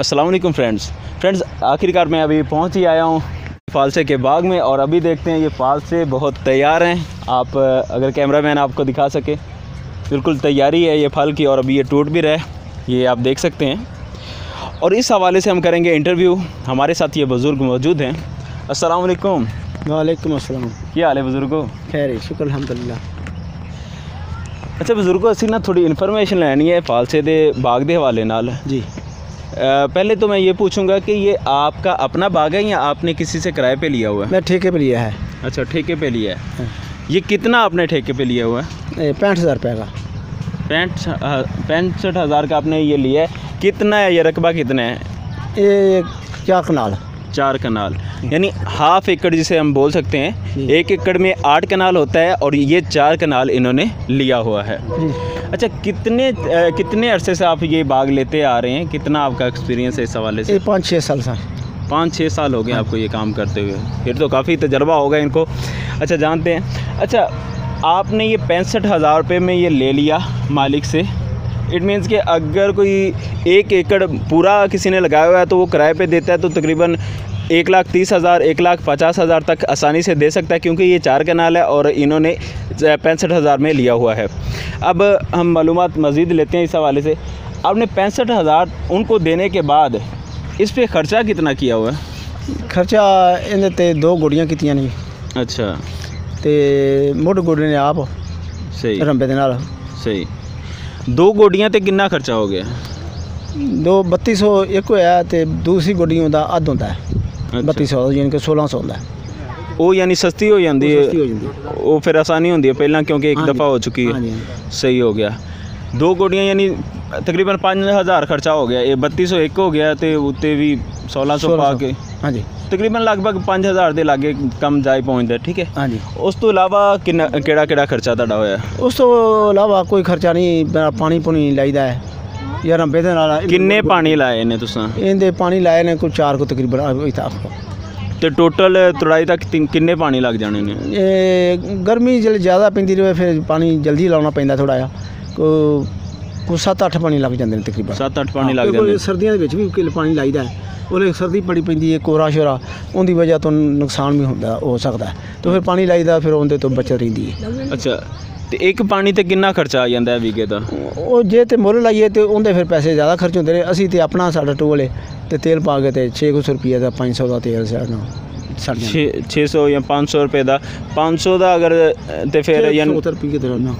अस्सलाम वालेकुम फ्रेंड्स आखिरकार मैं अभी पहुंच ही आया हूं फालसे के बाग में और अभी देखते हैं ये फालसे बहुत तैयार हैं। आप अगर कैमरामैन आपको दिखा सके, बिल्कुल तैयारी है ये फल की और अभी ये टूट भी रहा है, ये आप देख सकते हैं। और इस हवाले से हम करेंगे इंटरव्यू। हमारे साथ ये बुज़ुर्ग मौजूद हैं। अस्सलाम वालेकुम। वालेकुम अस्सलाम। क्या हाल है बुज़ुर्गो? खैर है, शुक्र अल्हम्दुलिल्लाह। अच्छा बुज़ुर्गो, असी ना थोड़ी इन्फॉर्मेशन लैनी है फालसे दे बाग के हवाले नाल जी। पहले तो मैं ये पूछूंगा कि ये आपका अपना बाग है या आपने किसी से किराए पे लिया हुआ है? मैं ठेके पे लिया है। अच्छा, ठेके पे लिया है। ये कितना आपने ठेके पे लिया हुआ है? 65,000 रुपये का। 65,000 का आपने ये लिया है। कितना है ये रकबा, कितना है? ये 4 कनाल। 4 कनाल यानी हाफ एकड़ जिसे हम बोल सकते हैं। 1 एकड़ में 8 कनाल होता है और ये 4 कनाल इन्होंने लिया हुआ है। अच्छा, कितने अरसे से आप ये बाग लेते आ रहे हैं? कितना आपका एक्सपीरियंस है इस हवाले से? 5-6 साल से। 5-6 साल हो गए आपको ये काम करते हुए, फिर तो काफ़ी तजर्बा होगा इनको। अच्छा, जानते हैं। अच्छा, आपने ये 65,000 रुपये में ये ले लिया मालिक से। इट मीन्स कि अगर कोई 1 एकड़ पूरा किसी ने लगाया हुआ है तो वो किराए पे देता है तो तकरीबन 1,30,000 1,50,000 तक आसानी से दे सकता है, क्योंकि ये 4 कनाल है और इन्होंने 65,000 में लिया हुआ है। अब हम मालूमात मज़ीद लेते हैं इस हवाले से। आपने 65,000 उनको देने के बाद इस पे ख़र्चा कितना किया हुआ है? खर्चा इन्हें ते 2 गुड़ियाँ कीतियां नहीं। अच्छा, ते मुढ़ गुड़े ने आप सही रंबे दे नाल। सही। 2 गोडियां ते कितना खर्चा हो गया? 3200 एक होया ते दूसरी गुड़ियों का अद्ध होता है। 3200 यानी कि 1600 होता है। वो यानी सस्ती हो जाती है, वो फिर आसानी होती है पहला, क्योंकि एक दफ़ा हो चुकी है। सही हो गया। 2 गोडियां यानी तकरीबन 5,000 खर्चा हो गया। ये 3200 एक हो गया तो उत्ते भी 1600 पा के हाँ जी तकरीबन लगभग 5,000 के लागे कम जाए पहुँचता है। ठीक है। हाँ जी। उस तो इलावा केड़ा खर्चा तुहाडा होया? उस तो इलावा कोई खर्चा नहीं। पानी पुनी लाईदा है या रंबे दे नाल। किन्ने पानी लाए ने तुसां? इहदे पानी लाए ने कोई 4 को तकरीबन। तो टोटल तुड़ाई तक किन्ने पानी लग जाने ने? गर्मी जल्द ज़्यादा पैंदी रहे फिर पानी जल्दी लाना पैंदा थोड़ा जिहा। को 7-8 पानी लग जाते हैं तकरीबन। 7-8 पानी लग जाते हैं। सर्दियों के भी पानी लाईदा है। ਉਹਲੇ सर्दी बड़ी पैंदी है, कोरा शोरा उनकी वजह तो नुकसान भी हो सकता है, तो फिर पानी लाईदा फिर उनके तो बचत रही है। अच्छा, तो एक पानी ते कितना खर्चा आ जाता है बीघे का? वो जे तो मुल लाइए तो उनके फिर पैसे ज़्यादा खर्च होंगे ने। असी तो अपना साढ़ा टूल है तो तेल पा के तो 600 रुपये का 500 का तेल साढ़ा 600 या 500 रुपये का। 500 का अगर तो फिर यानी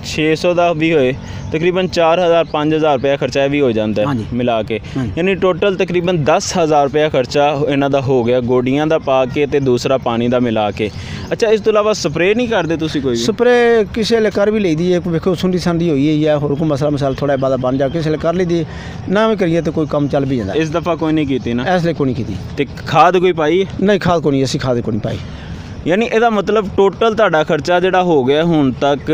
600 का भी होए तकरीबन 4,000-5,000 रुपया खर्चा भी हो जाता है मिला के। यानी टोटल तकरीबन 10,000 रुपया खर्चा इन्हों का हो गया गोडियां का पा के ते दूसरा पानी का मिला के। अच्छा, इस तो इलावा स्प्रे नहीं करते तुसी कोई? स्प्रे किसी ले कर भी ली दी है। वेखो सुंडी संडी हुई है या होर कोई मसला थोड़ा बाद बन जा किसी ले कर ली दी ना भी करिए तो कोई काम चल भी जाता। इस दफ़ा कोई नहीं की ना? इसलिए कोई नहीं की। खाद कोई पाई? नहीं, खाद को नहीं, असी खाद को नहीं पाई। यानी ਇਹਦਾ मतलब टोटल ਤੁਹਾਡਾ ਖਰਚਾ ਜਿਹੜਾ ਹੋ ਗਿਆ ਹੁਣ ਤੱਕ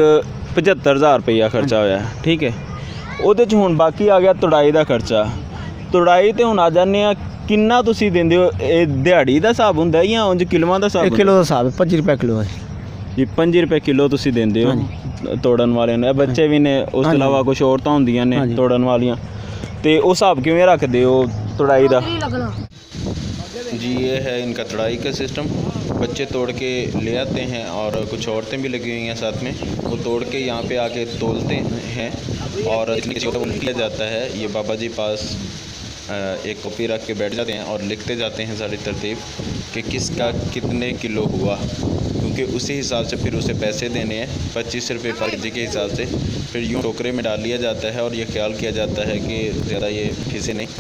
75,000 ਰੁਪਇਆ ਖਰਚਾ ਹੋਇਆ। ਠੀਕ ਹੈ। ਉਹਦੇ 'ਚ ਹੁਣ ਬਾਕੀ ਆ ਗਿਆ ਤੁੜਾਈ ਦਾ ਖਰਚਾ। ਤੁੜਾਈ ਤੇ ਹੁਣ ਆ ਜਾਂਦੇ ਆ ਕਿੰਨਾ ਤੁਸੀਂ ਦਿੰਦੇ ਹੋ? ਇਹ ਦਿਹਾੜੀ ਦਾ ਹਿਸਾਬ ਹੁੰਦਾ ਜਾਂ ਉਂਝ ਕਿਲੋਆਂ ਦਾ ਹਿਸਾਬ? 1 ਕਿਲੋ ਦਾ ਹਿਸਾਬ ਹੈ, 5 ਰੁਪਏ ਕਿਲੋ ਹੈ ਜੀ। 5 ਰੁਪਏ ਕਿਲੋ ਤੁਸੀਂ ਦਿੰਦੇ ਹੋ ਤੋੜਨ ਵਾਲਿਆਂ ਨੂੰ। ਬੱਚੇ ਵੀ ਨੇ, ਉਸ ਤੋਂ ਇਲਾਵਾ ਕੁਝ ਔਰਤਾਂ ਹੁੰਦੀਆਂ ਨੇ ਤੋੜਨ ਵਾਲੀਆਂ, ਤੇ ਉਹ ਹਿਸਾਬ ਕਿਵੇਂ ਰੱਖਦੇ ਹੋ ਤੁੜਾਈ ਦਾ? जी, ये है इनका तड़ाई का सिस्टम। बच्चे तोड़ के ले आते हैं और कुछ औरतें भी लगी हुई हैं साथ में। वो तोड़ के यहाँ पे आके तोलते हैं और लिया जाता है। ये बाबा जी पास एक कॉपी रख के बैठ जाते हैं और लिखते जाते हैं सारी तरतीब कि किसका कितने किलो हुआ, क्योंकि उसी हिसाब से फिर उसे पैसे देने हैं 25 रुपये फर्जी के हिसाब से। फिर यूँ टोकरे में डाल लिया जाता है और ये ख्याल किया जाता है कि ज़्यादा ये खिसे नहीं,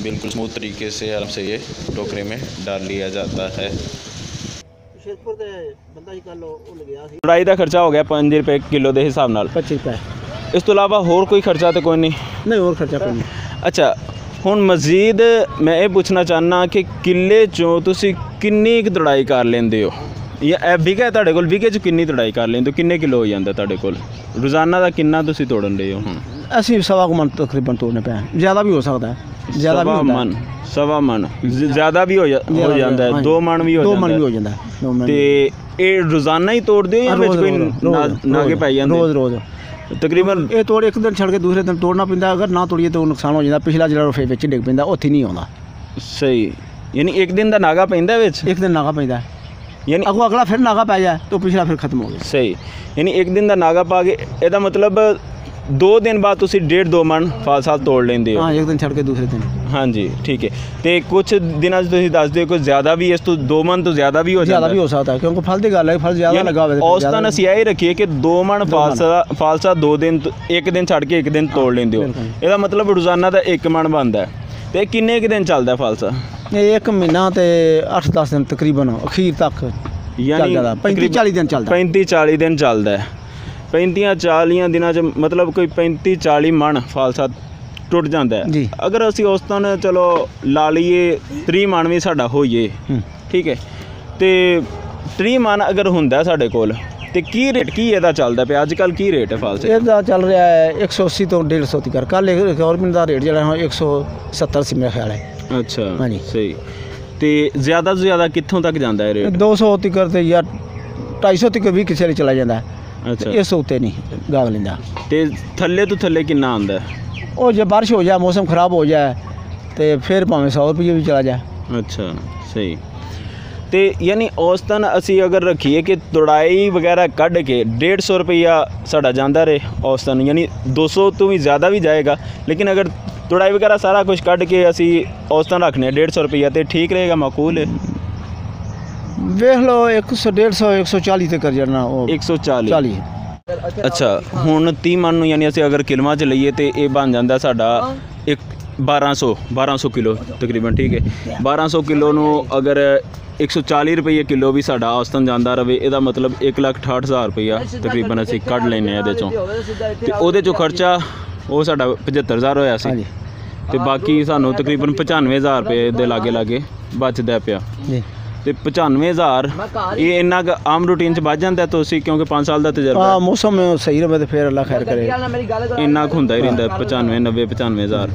बिल्कुल स्मूथ तरीके से आराम से ये टोकरे में डाल लिया जाता है। तुड़ाई का खर्चा हो गया 5 रुपये किलो के हिसाब नाल। 25 रुपये। इस तो इलावा होर कोई खर्चा तो कोई नहीं? नहीं, और खर्चा कोई नहीं। अच्छा, हुण मजीद मैं ये पूछना चाहना कि किले चों तुसी किन्नी क तुड़ाई कर लेंदे हो या बीघा तुहाडे कोल? बीघे च किन्नी तुड़ाई कर लेंदे हो? किन्ने किलो हो जांदा तुहाडे कोल? रोज़ाना का किन्ना तुसी तोड़न रहे हो? हुण असी 1.25 मन तकरीबन तोड़ने पे हैं। ज़्यादा भी हो सकता है, ज़्यादा भी मन 1.25 मन ज़्यादा भी हो जाता है। 2 मन भी हो जाता है। तो ये रोज़ाना ही तोड़ दो या कोई नागे पाई जाते? रोज़ ਤਕਰੀਬਨ ਇਹ ਤੋੜ ਇੱਕ ਦਿਨ ਛੱਡ ਕੇ ਦੂਸਰੇ ਦਿਨ ਤੋੜਨਾ ਪੈਂਦਾ, ਅਗਰ ਨਾ ਤੋੜੀਏ ਤਾਂ ਉਹ ਨੁਕਸਾਨ ਹੋ ਜਾਂਦਾ। ਪਿਛਲਾ ਜਿਹੜਾ ਰੁਫੇ ਵਿੱਚ ਡਿੱਗ ਪੈਂਦਾ ਉੱਥੇ ਨਹੀਂ ਆਉਂਦਾ। ਸਹੀ, ਯਾਨੀ ਇੱਕ ਦਿਨ ਦਾ ਨਾਗਾ ਪੈਂਦਾ ਵਿੱਚ, ਇੱਕ ਦਿਨ ਨਾਗਾ ਪੈਂਦਾ, ਯਾਨੀ ਅੱਗੋਂ ਅਗਲਾ ਫਿਰ ਨਾਗਾ ਪੈ ਜਾਏ ਤਾਂ ਪਿਛਲਾ ਫਿਰ ਖਤਮ ਹੋ ਗਿਆ। ਸਹੀ, ਯਾਨੀ ਇੱਕ ਦਿਨ ਦਾ ਨਾਗਾ ਪਾ ਕੇ ਇਹਦਾ ਮਤਲਬ 2 ਦਿਨ ਬਾਅਦ ਤੁਸੀਂ 1.5-2 ਮਣ ਫਾਲਸਾ ਤੋੜ ਲੈਂਦੇ ਹੋ। ਹਾਂ, ਇੱਕ ਦਿਨ ਛੱਡ ਕੇ ਦੂਸਰੇ ਦਿਨ। ਹਾਂਜੀ ਠੀਕ ਹੈ। ਤੇ ਕੁਝ ਦਿਨਾਂ 'ਚ ਤੁਸੀਂ ਦੱਸਦੇ ਹੋ ਕੁਝ ਜ਼ਿਆਦਾ ਵੀ, ਇਸ ਤੋਂ 2 ਮਣ ਤੋਂ ਜ਼ਿਆਦਾ ਵੀ ਹੋ ਜਾਂਦਾ। ਜ਼ਿਆਦਾ ਵੀ ਹੋ ਸਕਦਾ ਕਿਉਂਕਿ ਫਲ ਦੀ ਗੱਲ ਹੈ, ਫਲ ਜ਼ਿਆਦਾ ਲੱਗਾ ਹੋਵੇ ਤਾਂ ਔਸਤਨ ਅਸੀਂ ਇਹ ਰੱਖੀਏ ਕਿ 2 ਮਣ ਫਾਲਸਾ 2 ਦਿਨ, ਇੱਕ ਦਿਨ ਛੱਡ ਕੇ ਇੱਕ ਦਿਨ ਤੋੜ ਲੈਂਦੇ ਹੋ। ਇਹਦਾ ਮਤਲਬ ਰੋਜ਼ਾਨਾ ਦਾ 1 ਮਣ ਬਣਦਾ। ਤੇ ਕਿੰਨੇ ਕੁ ਦਿਨ ਚੱਲਦਾ ਫਾਲਸਾ? ਇਹ 1 ਮਹੀਨਾ ਤੇ 8-10 ਦਿਨ ਤਕਰੀਬਨ ਅਖੀਰ ਤੱਕ ਯਾਨੀ 35-40 ਦਿਨ ਚੱਲਦਾ। 35-40 ਦਿਨ ਚੱਲਦਾ। 35-40 ਦਿਨਾਂ 'ਚ ਮਤਲਬ ਕੋਈ 35-40 ਮਣ ਫਾਲਸਾ ਟੁੱਟ ਜਾਂਦਾ ਹੈ। ਜੀ। ਅਗਰ ਅਸੀਂ ਔਸਤਨ ਚਲੋ ਲਾ ਲਈਏ 30 ਮਣ ਵੀ ਸਾਡਾ ਹੋਈਏ, ਠੀਕ ਹੈ, ਤੇ 30 ਮਣ ਅਗਰ ਹੁੰਦਾ ਸਾਡੇ ਕੋਲ ਤੇ ਕੀ ਰੇਟ ਕੀ ਇਹਦਾ ਚੱਲਦਾ ਪਿਆ ਅੱਜ ਕੱਲ੍ਹ? ਕੀ ਰੇਟ ਹੈ ਫਾਲਸੇ? ਇਹਦਾ ਚੱਲ ਰਿਹਾ ਹੈ 180 ਤੋਂ 150 ਤੱਕ। ਕੱਲ੍ਹ ਗਵਰਨਮੈਂਟ ਦਾ ਰੇਟ ਜਿਹੜਾ ਹੈ 170 ਸੀ ਮੇਰਾ ਖਿਆਲ ਹੈ। ਅੱਛਾ, ਹਾਂਜੀ। ਸਹੀ। ਤੇ ਜ਼ਿਆਦਾ ਤੋਂ ਜ਼ਿਆਦਾ ਕਿੱਥੋਂ ਤੱਕ ਜਾਂਦਾ ਹੈ ਰੇਟ? 200 ਤੱਕ ਤੇ ਜਾਂ 250 ਤੱਕ ਵੀ ਕਿਸੇ ਲਈ ਚਲਾ ਜਾਂਦਾ। ਅੱਛਾ, ਇਸ ਉੱਤੇ ਨਹੀਂ ਗਾਗ ਲੈਂਦਾ। ਤੇ ਥੱਲੇ ਤੋਂ ਥੱਲੇ ਕਿੰਨਾ ਆਉਂਦਾ? ਉਹ ਜੇ ਬਾਰਿਸ਼ ਹੋ ਜਾਏ, ਮੌਸਮ ਖਰਾਬ ਹੋ ਜਾਏ ਤੇ ਫਿਰ ਭਾਵੇਂ 100 ਰੁਪਏ ਵੀ ਚਲਾ ਜਾਏ। ਅੱਛਾ, ਸਹੀ। ਤੇ ਯਾਨੀ ਔਸਤਨ ਅਸੀਂ ਅਗਰ ਰੱਖੀਏ ਕਿ ਤੁੜਾਈ ਵਗੈਰਾ ਕੱਢ ਕੇ 150 ਰੁਪਈਆ ਸਾਡਾ ਜਾਂਦਾ ਰਹੇ ਔਸਤਨ, ਯਾਨੀ 200 ਤੋਂ ਵੀ ਜ਼ਿਆਦਾ ਵੀ ਜਾਏਗਾ, ਲੇਕਿਨ ਅਗਰ ਤੁੜਾਈ ਵਗੈਰਾ ਸਾਰਾ ਕੁਝ ਕੱਢ ਕੇ ਅਸੀਂ ਔਸਤਨ ਰੱਖਨੇ 150 ਰੁਪਈਆ ਤੇ ਠੀਕ ਰਹੇਗਾ, ਮਾਕੂਲ ਹੈ? ਵੇਖ ਲਓ 100, 150, 140 ਤੇ ਕਰ ਜਾਣਾ। ਉਹ 140। ਅੱਛਾ, ਹੁਣ 30 ਮਣ ਨੂੰ ਯਾਨੀ ਅਸੀਂ ਅਗਰ ਕਿਲੋਆਂ 'ਚ ਲਈਏ ਤੇ ਇਹ ਬਣ ਜਾਂਦਾ ਸਾਡਾ 1200 ਕਿਲੋ ਤਕਰੀਬਨ, ਠੀਕ ਹੈ। 1200 ਕਿਲੋ ਨੂੰ ਅਗਰ 140 ਰੁਪਏ ਕਿਲੋ ਵੀ ਸਾਡਾ ਔਸਤਨ ਜਾਂਦਾ ਰਵੇ, ਇਹਦਾ ਮਤਲਬ 1,68,000 ਰੁਪਈਆ ਤਕਰੀਬਨ ਅਸੀਂ ਕੱਢ ਲੈਂਦੇ ਹਾਂ ਇਹਦੇ 'ਚੋਂ। ਤੇ ਉਹਦੇ 'ਚੋਂ ਖਰਚਾ ਉਹ ਸਾਡਾ 75,000 ਹੋਇਆ ਸੀ, ਤੇ ਬਾਕੀ ਸਾਨੂੰ ਤਕਰੀਬਨ 95,000 ਰੁਪਏ ਦੇ ਲਾਗੇ ਬਚਦਾ ਪਿਆ ਜੀ। ਤੇ 95,000 ਇਹ ਇੰਨਾ ਕੁ ਆਮ ਰੂਟੀਨ 'ਚ ਵੱਜ ਜਾਂਦਾ ਤੁਸੀਂ, ਕਿਉਂਕਿ 5 ਸਾਲ ਦਾ ਤਜਰਬਾ। ਹਾਂ, ਮੌਸਮ ਸਹੀ ਰਵੇ ਤੇ ਫਿਰ ਅੱਲਾ ਖੈਰ ਕਰੇ। ਇੰਨਾ ਕੁ ਹੁੰਦਾ ਹੀ ਰਹਿੰਦਾ 95,000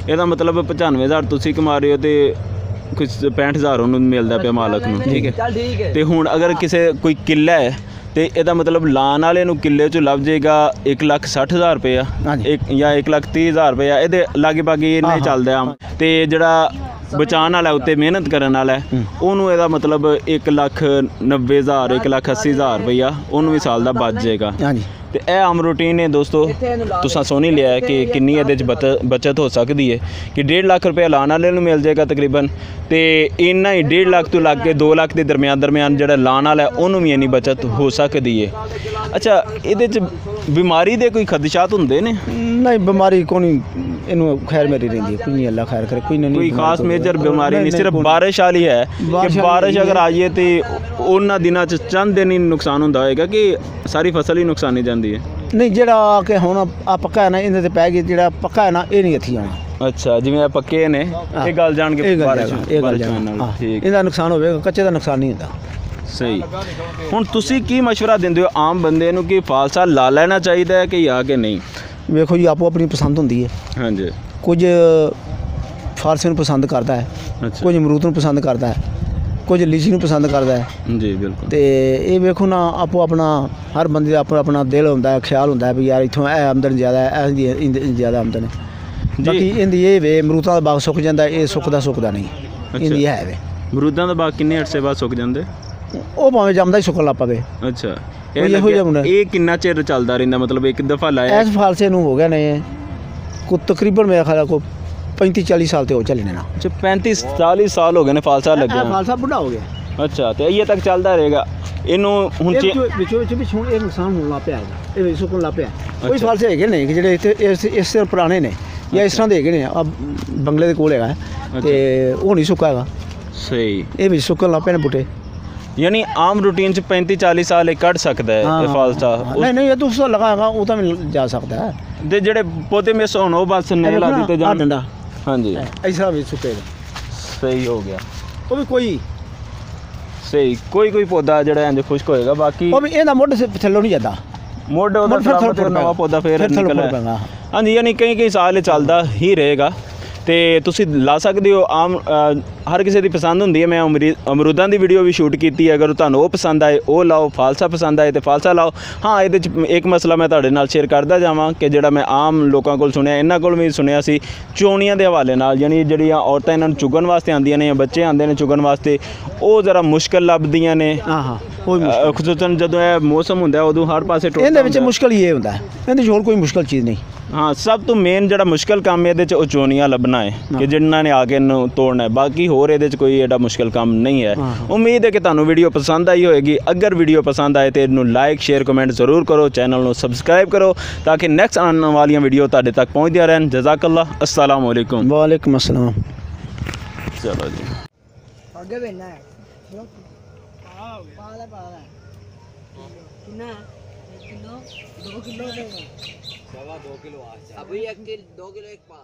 ਇਹਦਾ ਮਤਲਬ 95,000 ਤੁਸੀਂ ਕਮਾ ਰਹੇ ਹੋ ਤੇ ਕੁਝ 65,000 ਉਹਨੂੰ ਮਿਲਦਾ ਪਿਆ ਮਾਲਕ ਨੂੰ, ਠੀਕ ਹੈ। ਤੇ ਹੁਣ ਅਗਰ ਕਿਸੇ ਕੋਈ ਕਿੱਲਾ ਹੈ ਤੇ ਇਹਦਾ ਮਤਲਬ ਲਾਣ ਵਾਲੇ ਨੂੰ ਕਿੱਲੇ 'ਚੋਂ ਲੱਭ ਜਾਏਗਾ 1,60,000 ਰੁਪਇਆ ਜਾਂ 1,30,000 ਰੁਪਇਆ, ਇਹਦੇ ਲਾਗੇ ਬਾਗੇ ਇੰਨੇ ਚੱਲਦਾ ਆਮ। ਤੇ ਜਿਹੜਾ ਬਚਾਉਣ ਵਾਲਾ ਉੱਤੇ ਮਿਹਨਤ ਕਰਨ ਵਾਲਾ ਉਹਨੂੰ ਇਹਦਾ ਮਤਲਬ 1,90,000 1,80,000 ਰੁਪਇਆ ਉਹਨੂੰ ਵੀ ਸਾਲ ਦਾ ਬਚ ਜਾਏਗਾ। ਤੇ ਇਹ ਆਮ ਰੂਟੀਨ ਨੇ ਦੋਸਤੋ, ਤੁਸੀਂ ਸੁਣੀ ਲਿਆ ਕਿ ਕਿੰਨੀ ਇਹਦੇ 'ਚ ਬਚਤ ਹੋ ਸਕਦੀ ਹੈ ਕਿ 1.5 ਲੱਖ ਰੁਪਇਆ ਲਾਣ ਵਾਲੇ ਨੂੰ ਮਿਲ ਜਾਏਗਾ ਤਕਰੀਬਨ, ਤੇ ਇੰਨਾ ਹੀ 1.5 ਲੱਖ ਤੋਂ ਲੱਗ ਕੇ 2 ਲੱਖ ਦੇ ਦਰਮਿਆਨ ਜਿਹੜਾ ਲਾਣ ਵਾਲਾ ਉਹਨੂੰ ਵੀ ਇੰਨੀ ਬਚਤ ਹੋ ਸਕਦੀ ਹੈ। ਅੱਛਾ, ਇਹਦੇ 'ਚ ਬਿਮਾਰੀ ਦੇ ਕੋਈ ਖਦਸ਼ਾਤ ਹੁੰਦੇ ਨੇ? ਨਹੀਂ, ਬਿਮਾਰੀ ਕੋਈ ਨਹੀਂ, ਇਹਨੂੰ ਖੈਰ ਮੇਰੀ ਰਹਿੰਦੀ ਹੈ, ਕੋਈ ਨਹੀਂ, ਅੱਲਾ ਖੈਰ ਕਰੇ। ਕੋਈ ਖਾਸ ਮੇਜਰ ਬਿਮਾਰੀ ਨਹੀਂ, ਸਿਰਫ ਬਾਰਿਸ਼ ਵਾਲੀ ਹੈ ਕਿ ਬਾਰਿਸ਼ ਅਗਰ ਆ ਜਾਏ ਤੇ ਉਹਨਾਂ ਦਿਨਾਂ 'ਚ ਚੰਦ ਦਿਨ ਹੀ ਨੁਕਸਾਨ ਹੁੰਦਾ ਹੋਏਗਾ ਕਿ ਸਾਰੀ ਫਸਲ ਹੀ ਨੁਕਸਾਨੀ ਜਾਂਦੀ ਹੈ? ਨਹੀਂ, ਜਿਹੜਾ ਆ ਕੇ ਹੁਣ ਆ ਪੱਕਾ ਹੈ ਨਾ, ਇਹਦੇ ਤੇ ਪੈ ਗਈ, ਜਿਹੜਾ ਪੱਕਾ ਹੈ ਨਾ ਇਹ ਨਹੀਂ ਇੱਥੇ ਆਉਣਾ। ਅੱਛਾ, ਜਿਵੇਂ ਆ ਪੱਕੇ ਨੇ ਇਹ ਗੱਲ ਜਾਣ ਕੇ ਬਾਰਿਸ਼ ਨਾਲ ਇਹਦਾ ਨੁਕਸਾਨ ਹੋਵੇਗਾ, ਕੱਚੇ ਦਾ ਨੁਕਸਾਨ ਨਹੀਂ ਹੁੰਦਾ। ਸਹੀ। ਹੁਣ ਤੁਸੀਂ ਕੀ ਮਸ਼ਵਰਾ ਦਿੰਦੇ ਹੋ ਆਮ ਬੰਦੇ ਨੂੰ ਕਿ ਫਾਲਸਾ ਲਾ ਲੈਣਾ ਚਾਹੀਦਾ ਹੈ ਕਿ ਜਾਂ ਕਿ ਨਹੀਂ? ਵੇਖੋ ਜੀ, ਆਪੋ ਆਪਣੀ ਪਸੰਦ ਹੁੰਦੀ ਹੈ। ਹਾਂਜੀ। ਕੁਝ ਫਾਲਸੇ ਨੂੰ ਪਸੰਦ ਕਰਦਾ ਹੈ, ਕੁਝ ਅਮਰੂਦ ਨੂੰ ਪਸੰਦ ਕਰਦਾ ਹੈ, ਕੁਝ ਲੀਚੀ ਨੂੰ ਪਸੰਦ ਕਰਦਾ ਹੈ। ਜੀ ਬਿਲਕੁਲ। ਤੇ ਇਹ ਵੇਖੋ ਨਾ, ਆਪੋ ਆਪਣਾ ਹਰ ਬੰਦੇ ਦਾ ਆਪਣਾ ਦਿਲ ਹੁੰਦਾ ਹੈ, ਖਿਆਲ ਹੁੰਦਾ ਹੈ ਵੀ ਯਾਰ ਇੱਥੋਂ ਇਹ ਆਮਦਨ ਜ਼ਿਆਦਾ ਹੈ, ਇਹਦੀ ਜ਼ਿਆਦਾ ਆਮਦਨ ਹੈ। ਬਾਕੀ ਇਹਦੀ ਇਹ ਵੇ ਅਮਰੂਦਾਂ ਦਾ ਬਾਗ ਸੁੱਕ ਜਾਂਦਾ, ਇਹ ਸੁੱਕਦਾ ਨਹੀਂ। ਇਹਦੀ ਹੈ ਵੇ ਅਮਰੂਦਾਂ ਦਾ ਬਾਗ ਕਿੰਨੇ ਅਰਸੇ ਬਾਅਦ ਸੁੱਕ ਜਾਂਦੇ? ਉਹ ਭਾਵੇਂ ਜੰਮਦਾ ਹੀ ਸੁੱਕਣ ਲੱਗ ਪਵੇ। ਅੱਛਾ, ਇਹ ਕਿੰਨਾ ਚਿਰ ਚੱਲਦਾ ਰਹਿੰਦਾ? ਮਤਲਬ ਇੱਕ ਦਫਾ ਲਾਇਆ? ਇਸ ਫਾਲਸੇ ਨੂੰ ਹੋ ਗਿਆ ਨੇ ਕੋ ਤਕਰੀਬਨ ਮੇਰਾ ਖਿਆਲ ਕੋ 35-40 ਸਾਲ ਤੇ ਹੋ ਚੱਲਣੇ ਨਾ। ਅੱਛਾ, 35-40 ਸਾਲ ਹੋ ਗਏ ਨੇ ਫਾਲਸਾ ਲੱਗਿਆ? ਫਾਲਸਾ ਬੁੱਢਾ ਹੋ ਗਿਆ। ਅੱਛਾ, ਤੇ ਇਹ ਤੱਕ ਚੱਲਦਾ ਰਹੇਗਾ ਇਹਨੂੰ? ਹੁਣ ਵਿੱਚੋਂ ਹੁਣ ਇਹ ਨੁਕਸਾਨ ਹੋਣ ਲੱਗ ਪਿਆ ਹੈਗਾ, ਇਹ ਵਿੱਚ ਸੁੱਕਣ ਲੱਗ ਪਿਆ। ਕੋਈ ਫਾਲਸੇ ਹੈਗੇ ਨੇ ਕਿ ਜਿਹੜੇ ਇੱਥੇ ਇਸ ਤਰ੍ਹਾਂ ਪੁਰਾਣੇ ਨੇ ਜਾਂ ਇਸ ਤਰ੍ਹਾਂ ਦੇ ਹੈਗੇ ਨੇ, ਆ ਬੰਗਲੇ ਦੇ ਕੋਲ ਹੈਗਾ ਤੇ ਉਹ ਨਹੀਂ ਸੁੱਕਾ ਹੈਗਾ। ਸਹੀ। ਇਹ ਵਿੱਚ ਸੁੱਕਣ ਲੱਗ ਪਏ ਨੇ ਬੂਟੇ। ਯਾਨੀ ਆਮ ਰੂਟੀਨ 'ਚ 35-40 ਸਾਲ ਇਹ ਕੱਢ ਸਕਦਾ ਹੈ ਇਹ ਫਾਲਸਾ? ਨਹੀਂ, ਇਹ 200 ਲਗਾਏਗਾ ਉਹ ਤਾਂ ਜਾ ਸਕਦਾ ਹੈ। ਤੇ ਜਿਹੜੇ ਪੌਦੇ ਮਿਸ ਹੋਣ ਉਹ ਬਸ ਨਹੀਂ ਲਾ ਦਿੱਤੇ ਜਾਣ? ਡੰਡਾ, ਹਾਂਜੀ, ਐਸਾ ਵੀ ਸੁੱਕੇਗਾ। ਸਹੀ ਹੋ ਗਿਆ। ਉਹ ਵੀ ਕੋਈ ਪੌਦਾ ਜਿਹੜਾ ਇੰਜ ਖੁਸ਼ਕ ਹੋਏਗਾ, ਬਾਕੀ ਉਹ ਵੀ ਇਹਦਾ ਮੁੱਢ ਥੱਲੋਂ ਨਹੀਂ ਜਾਂਦਾ। ਮੁੱਢ ਉਹਦਾ ਨਵਾਂ ਪੌਦਾ ਫੇਰ ਨਿਕਲ ਆਇਆ। ਹਾਂਜੀ, ਯਾਨੀ ਕਈ ਸਾਲ ਚੱਲਦਾ ਹੀ ਰਹੇਗਾ। ਤੇ ਤੁਸੀਂ ਲਾ ਸਕਦੇ ਹੋ। ਆਮ ਹਰ ਕਿਸੇ ਦੀ ਪਸੰਦ ਹੁੰਦੀ ਹੈ। ਮੈਂ ਅਮਰੂਦਾਂ ਦੀ ਵੀਡੀਓ ਵੀ ਸ਼ੂਟ ਕੀਤੀ ਹੈ, ਅਗਰ ਤੁਹਾਨੂੰ ਉਹ ਪਸੰਦ ਆਏ ਉਹ ਲਾਓ, ਫਾਲਸਾ ਪਸੰਦ ਆਏ ਤੇ ਫਾਲਸਾ ਲਾਓ। ਹਾਂ, ਇਹਦੇ 'ਚ ਇੱਕ ਮਸਲਾ ਮੈਂ ਤੁਹਾਡੇ ਨਾਲ ਸ਼ੇਅਰ ਕਰਦਾ ਜਾਵਾਂ ਕਿ ਜਿਹੜਾ ਮੈਂ ਆਮ ਲੋਕਾਂ ਕੋਲ ਸੁਣਿਆ, ਇਹਨਾਂ ਕੋਲ ਵੀ ਸੁਣਿਆ ਸੀ, ਚੋਣੀਆਂ ਦੇ ਹਵਾਲੇ ਨਾਲ, ਯਾਨੀ ਜਿਹੜੀਆਂ ਔਰਤਾਂ ਇਹਨਾਂ ਨੂੰ ਚੁਗਣ ਵਾਸਤੇ ਆਉਂਦੀਆਂ ਨੇ ਜਾਂ ਬੱਚੇ ਆਉਂਦੇ ਨੇ ਚੁਗਣ ਵਾਸਤੇ, ਉਹ ਜ਼ਰਾ ਮੁਸ਼ਕਿਲ ਲੱਭਦੀਆਂ ਨੇ। ਹਾਂ ਕੋਈ ਖੁਸੂਸਨ ਜਦੋਂ ਇਹ ਮੌਸਮ ਹੁੰਦਾ ਉਦੋਂ ਹਰ ਪਾਸੇ ਇਹਦੇ ਵਿੱਚ ਮੁਸ਼ਕਲ ਇਹ ਹੁੰਦਾ ਹੈ, ਇਹਦੇ 'ਚ ਹੋਰ ਕੋਈ ਮੁਸ਼ਕਲ ਚੀਜ਼ ਨਹੀਂ। ਹਾਂ, ਸਭ ਤੋਂ ਮੇਨ ਜਿਹੜਾ ਮੁਸ਼ਕਿਲ ਕੰਮ ਇਹਦੇ 'ਚ ਉਹ ਚੋਣੀਆਂ ਲੱਭਣਾ ਹੈ ਕਿ ਜਿਨ੍ਹਾਂ ਨੇ ਆ ਕੇ ਇਹਨੂੰ ਤੋੜਨਾ ਹੈ। ਬਾਕੀ ਹੋਰ ਇਹਦੇ 'ਚ ਕੋਈ ਐਡਾ ਮੁਸ਼ਕਿਲ ਕੰਮ ਨਹੀਂ ਹੈ। ਉਮੀਦ ਹੈ ਕਿ ਤੁਹਾਨੂੰ ਵੀਡੀਓ ਪਸੰਦ ਆਈ ਹੋਏਗੀ। ਅਗਰ ਵੀਡੀਓ ਪਸੰਦ ਆਏ ਤਾਂ ਇਹਨੂੰ ਲਾਈਕ ਸ਼ੇਅਰ ਕਮੈਂਟ ਜ਼ਰੂਰ ਕਰੋ, ਚੈਨਲ ਨੂੰ ਸਬਸਕ੍ਰਾਈਬ ਕਰੋ ਤਾਂ ਕਿ ਨੈਕਸਟ ਆਉਣ ਵਾਲੀਆਂ ਵੀਡੀਓ ਤੁਹਾਡੇ ਤੱਕ ਪਹੁੰਚਦੀਆਂ ਰਹਿਣ। ਜਜ਼ਾਕੱਲਾ, अस्सलाम वालेकुम। वालेकुम अस्सलाम। चलो जी, आगे भेजना है कितना किलो 2 किलो देगा 2 किलो अभी 1 किलो 2 किलो एक पा